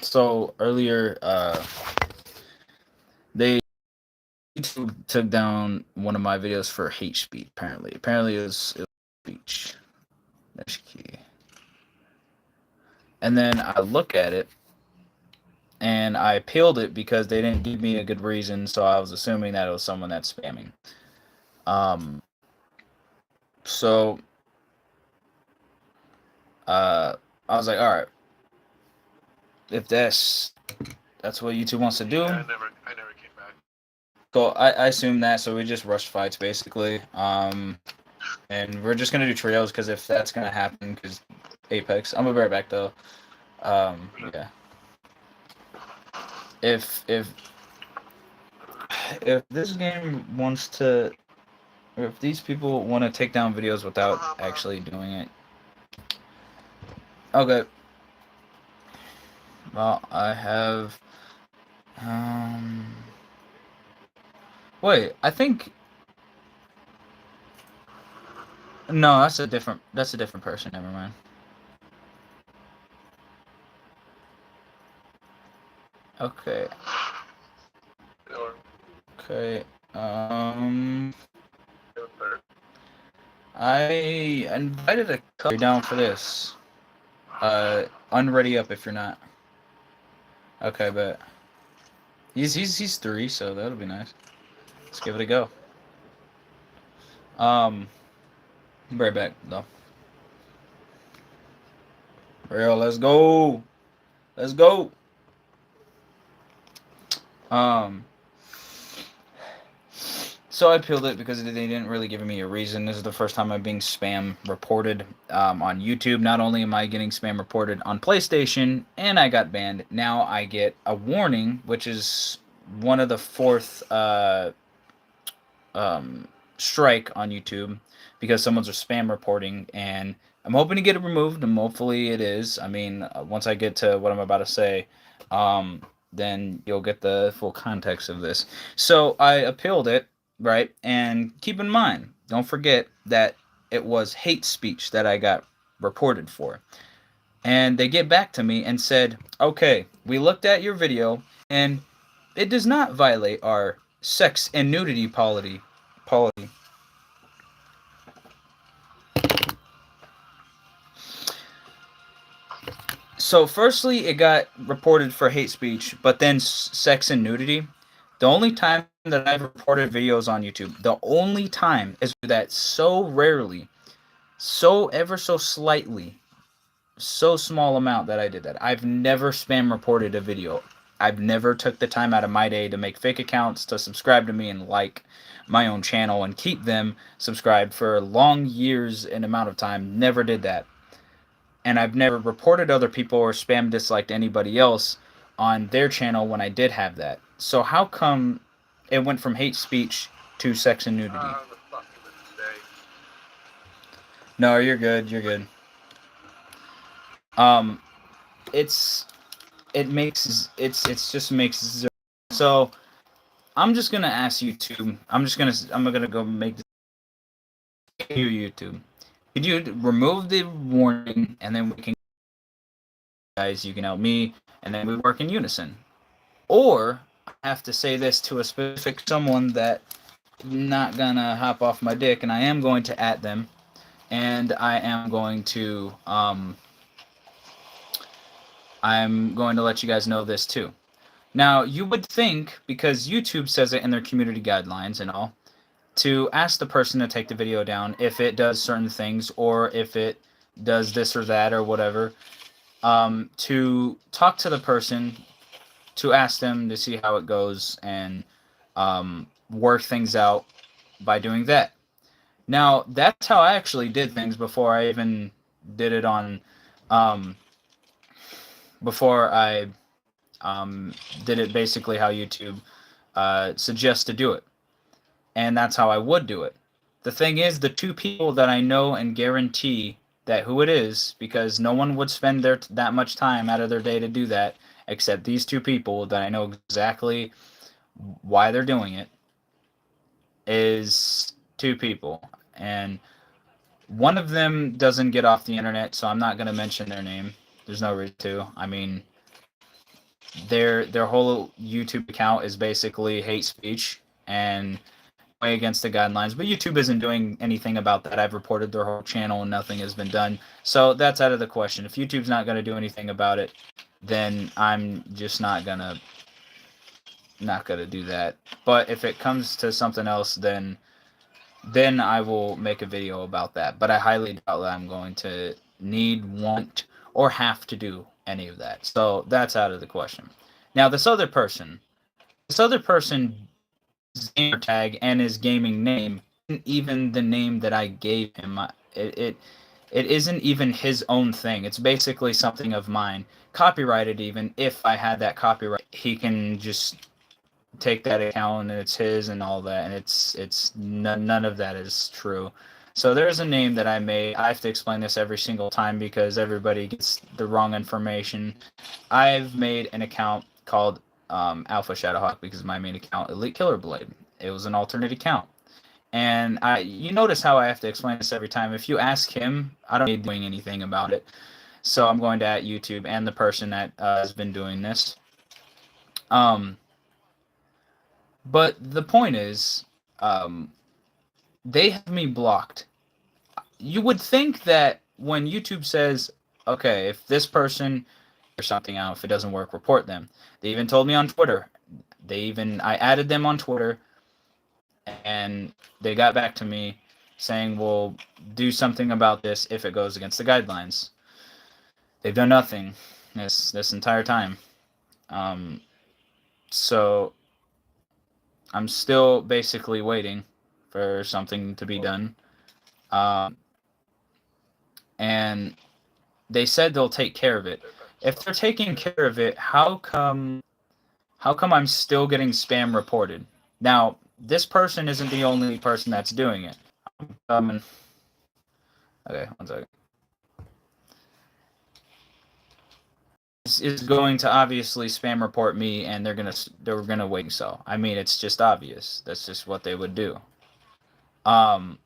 So earlier, they YouTube took down one of my videos for hate speech. Apparently it was speech. That's key. And then I look at it and I appealed it because they didn't give me a good reason, so I was assuming that it was someone that's spamming. Um, so I was like, all right, if that's what YouTube wants to do. Yeah, I never came back. So I assume that. So we just rushed fights basically. And we're just gonna do trios because if that's gonna happen, because Apex, I'm gonna be right back though. Yeah. If if this game wants to, or if these people want to take down videos without actually doing it, okay. Well, I have. Um. Wait, I think no. That's a different. That's a different person. Never mind. Okay. Or Okay. Um. I invited a couple. You're down for this. Unready up if you're not. Okay, but he's three, so that'll be nice. Let's give it a go. Um, be right back though. Real, let's go. Let's go. Um, so I peeled it because they didn't really give me a reason. This is the first time I'm being spam reported on YouTube. Not only am I getting spam reported on PlayStation, and I got banned. Now I get a warning, which is one of the fourth um, strike on YouTube because someone's spam reporting, and I'm hoping to get it removed, and hopefully it is. I mean, once I get to what I'm about to say, then you'll get the full context of this. So I appealed it, right? And keep in mind, don't forget that it was hate speech that I got reported for. And they get back to me and said, okay, we looked at your video and it does not violate our sex and nudity policy. So, firstly, it got reported for hate speech, but then sex and nudity. The only time that I've reported videos on YouTube, the only time is that so rarely, so ever so slightly, so small amount that I did that. I've never spam reported a video. I've never took the time out of my day to make fake accounts to subscribe to me and like my own channel and keep them subscribed for long years and amount of time. Never did that. And I've never reported other people or spam disliked anybody else on their channel when I did have that. So how come it went from hate speech to sex and nudity? the fuck is it today? No, you're good. You're good. Um, it's it's just makes zero. So I'm just gonna ask YouTube. I'm gonna go make this here YouTube. Could you remove the warning and then we can guys you can help me and then we work in unison. Or I have to say this to a specific someone that not gonna hop off my dick and I am going to at them and I'm going to let you guys know this too. Now, you would think, because YouTube says it in their community guidelines and all, to ask the person to take the video down if it does certain things or if it does this or that or whatever, to talk to the person, to ask them to see how it goes and work things out by doing that. Now, that's how I actually did things before I even did it on, um, before I did it basically how YouTube suggests to do it. And that's how I would do it. The thing is, the two people that I know and guarantee that who it is, because no one would spend that much time out of their day to do that, except these two people that I know exactly why they're doing it, is two people. And one of them doesn't get off the internet, so I'm not going to mention their name. There's no reason to. I mean, their whole YouTube account is basically hate speech and way against the guidelines. But YouTube isn't doing anything about that. I've reported their whole channel and nothing has been done. So that's out of the question. If YouTube's not going to do anything about it, then I'm just not gonna do that. But if it comes to something else, then I will make a video about that. But I highly doubt that I'm going to need, want, or have to do any of that. So that's out of the question. Now this other person's gamer tag and his gaming name isn't even the name that I gave him. It isn't even his own thing. It's basically something of mine, copyrighted. Even if I had that copyright, he can just take that account and it's his and all that, and it's none of that is true. So there's a name that I made. I have to explain this every single time because everybody gets the wrong information. I've made an account called Alpha Shadowhawk because my main account, Elite Killer Blade. It was an alternate account. And you notice how I have to explain this every time. If you ask him, I don't need doing anything about it. So I'm going to at YouTube and the person that has been doing this. But the point is, they have me blocked. You would think that when YouTube says, okay, if this person or something out, if it doesn't work, report them. They even told me on Twitter. I added them on Twitter, and they got back to me saying, we'll do something about this if it goes against the guidelines. They've done nothing this entire time. So I'm still basically waiting for something to be done. And they said they'll take care of it. If they're taking care of it, how come I'm still getting spam reported? Now, this person isn't the only person that's doing it. Okay, one second. This is going to obviously spam report me, and they're gonna wait. So I mean, it's just obvious. That's just what they would do. And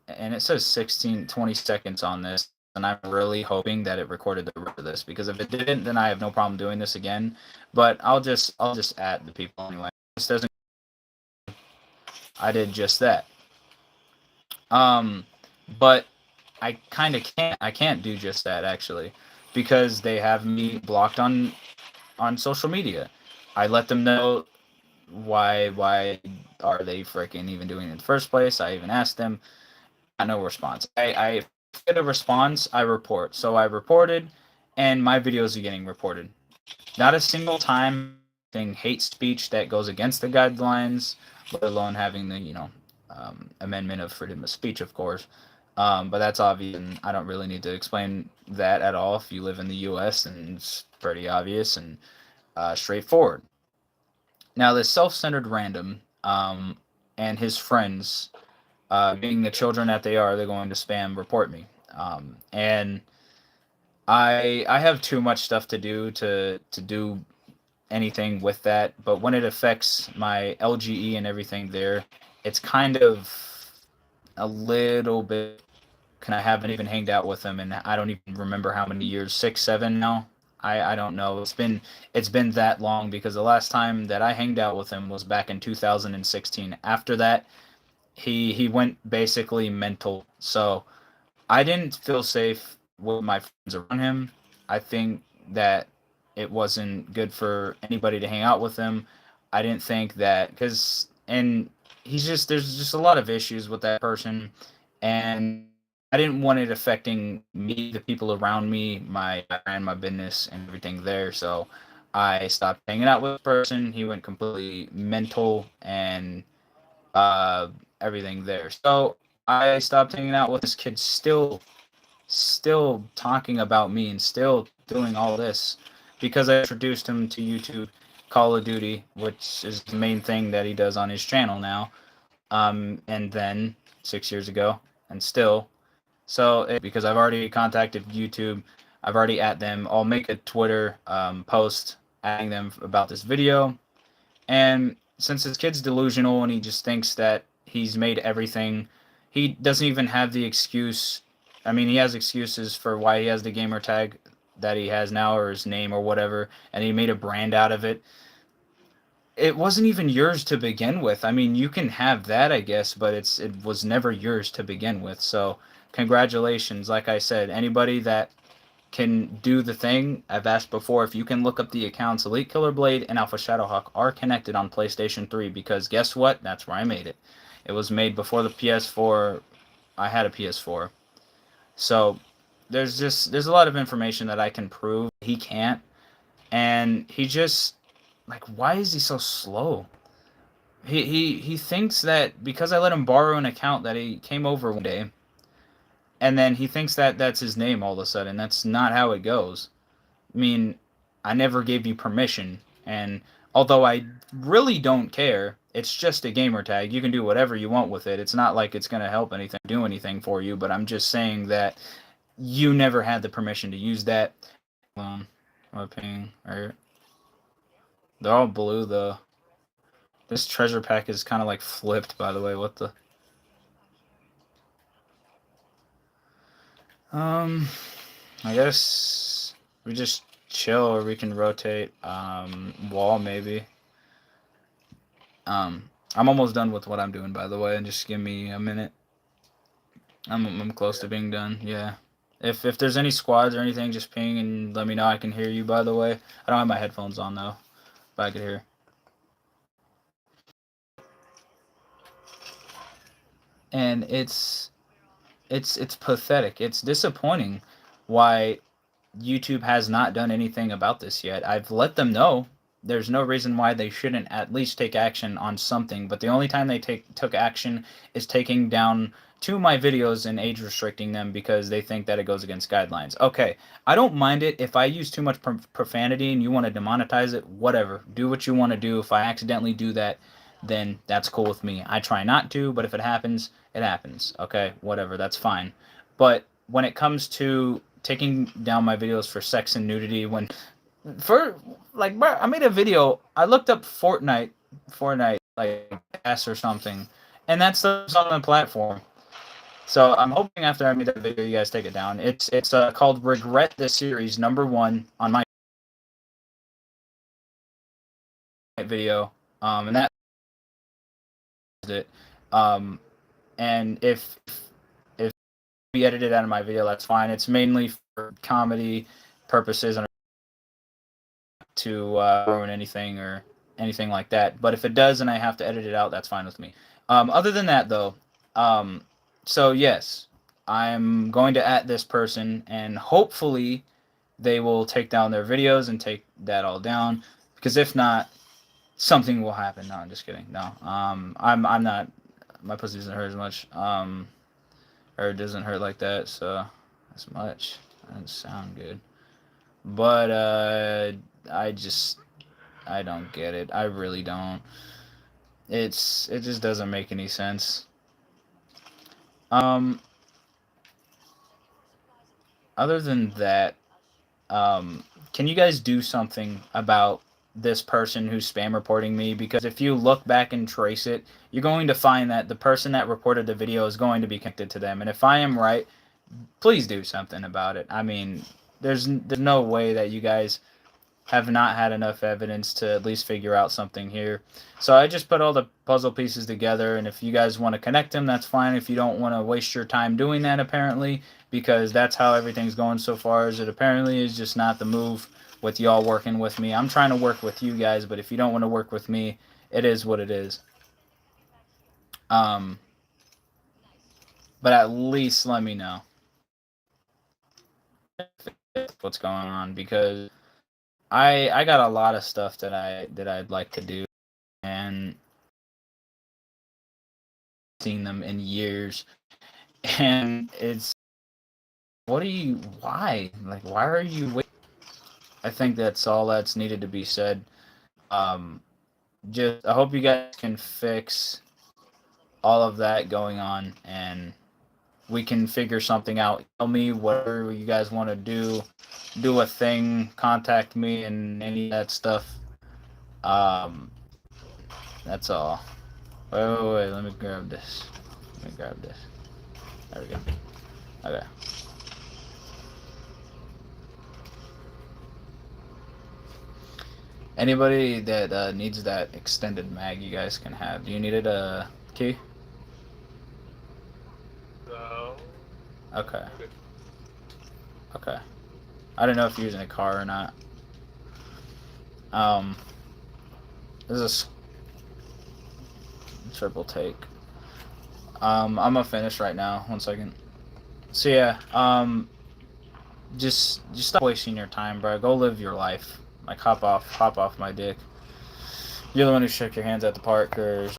it says 20 seconds on this, and I'm really hoping that it recorded the rest of this, because if it didn't, then I have no problem doing this again. But I'll just add the people anyway. This doesn't. I did just that. But I kind of can't. I can't do just that actually, because they have me blocked on social media. I let them know why are they freaking even doing it in the first place. I even asked them. Got no response. I get a response, I report. So I reported, and my videos are getting reported. Not a single time thing hate speech that goes against the guidelines, let alone having the amendment of freedom of speech, of course. But that's obvious, and I don't really need to explain that at all. If you live in the U.S., and it's pretty obvious and straightforward. Now, this self-centered random and his friends, being the children that they are, they're going to spam report me. And I have too much stuff to do to do anything with that. But when it affects my LGE and everything there, it's kind of a little bit. I haven't even hanged out with them, and I don't even remember how many years, 6, 7 now. I don't know. It's been that long, because the last time that I hanged out with him was back in 2016. After that, he went basically mental. So I didn't feel safe with my friends around him. I think that it wasn't good for anybody to hang out with him. I didn't think that, and there's just a lot of issues with that person, and I didn't want it affecting me, the people around me, my business and everything there. So I stopped hanging out with the person. He went completely mental and everything there. So I stopped hanging out with this kid, still talking about me and still doing all this, because I introduced him to YouTube, Call of Duty, which is the main thing that he does on his channel now. And then 6 years ago, and still. So because I've already contacted YouTube, I've already at them. I'll make a Twitter post adding them about this video. And since this kid's delusional and he just thinks that he's made everything, he doesn't even have the excuse. I mean, he has excuses for why he has the gamer tag. that he has now, or his name or whatever, and he made a brand out of it. It wasn't even yours to begin with. I mean, you can have that, I guess, but it was never yours to begin with. So, congratulations. Like I said, anybody that can do the thing I've asked before, if you can look up the accounts, Elite Killer Blade and Alpha Shadowhawk are connected on PlayStation 3, because guess what? That's where I made it. It was made before the PS4. I had a PS4. So, there's a lot of information that I can prove he can't, and he just, like, why is he so slow? He thinks that because I let him borrow an account that he came over one day, and then he thinks that that's his name all of a sudden. That's not how it goes. I mean, I never gave you permission, and although I really don't care, it's just a gamer tag. You can do whatever you want with it. It's not like it's going to help anything, do anything for you, but I'm just saying that you never had the permission to use that. What ping? Or they're all blue though. This treasure pack is kind of like flipped, by the way. What the? I guess we just chill, or we can rotate wall maybe. I'm almost done with what I'm doing, by the way, and just give me a minute. I'm close to being done. Yeah. If there's any squads or anything, just ping and let me know. I can hear you, by the way. I don't have my headphones on though, but I could hear. And it's pathetic. It's disappointing why YouTube has not done anything about this yet. I've let them know there's no reason why they shouldn't at least take action on something, but the only time they took action is taking down 2 of my videos and age restricting them because they think that it goes against guidelines. Okay, I don't mind it if I use too much profanity and you want to demonetize it, whatever. Do what you want to do. If I accidentally do that, then that's cool with me. I try not to, but if it happens, it happens. Okay, whatever, that's fine. But when it comes to taking down my videos for sex and nudity, when for like, bro, I made a video, I looked up Fortnite like ass or something, and that's on the platform. So I'm hoping after I made that video, you guys take it down. It's called Regret the Series #1 on my video, and that is it. And if we edit it out of my video, that's fine. It's mainly for comedy purposes and to ruin anything or anything like that. But if it does and I have to edit it out, that's fine with me. Other than that, though, so yes, I'm going to at this person, and hopefully they will take down their videos and take that all down. Because if not, something will happen. No, I'm just kidding. No, I'm not. My pussy doesn't hurt as much. Or it doesn't hurt like that. So as much. That doesn't sound good. But I don't get it. I really don't. It just doesn't make any sense. Other than that, can you guys do something about this person who's spam reporting me? Because if you look back and trace it, you're going to find that the person that reported the video is going to be connected to them. And if I am right, please do something about it. I mean, there's no way that you guys have not had enough evidence to at least figure out something here. So I just put all the puzzle pieces together, and if you guys want to connect them, that's fine. If you don't want to waste your time doing that, apparently, because that's how everything's going so far, is it apparently is just not the move with y'all working with me. I'm trying to work with you guys, but if you don't want to work with me, it is what it is. But at least let me know what's going on, because I got a lot of stuff that I'd like to do, and seen them in years, and it's why are you waiting? I think that's all that's needed to be said. Just I hope you guys can fix all of that going on, and we can figure something out. Tell me whatever you guys want to do a thing, contact me and any of that stuff. That's all. Wait, let me grab this. There we go. Okay. Anybody that needs that extended mag, you guys can have. Do you need it, Key? So, Okay. good. Okay. I don't know if you're using a car or not. This is a triple take. I'm gonna finish right now. 1 second. So yeah, just stop wasting your time, bro. Go live your life. Like hop off my dick. You're the one who shook your hands at the park, or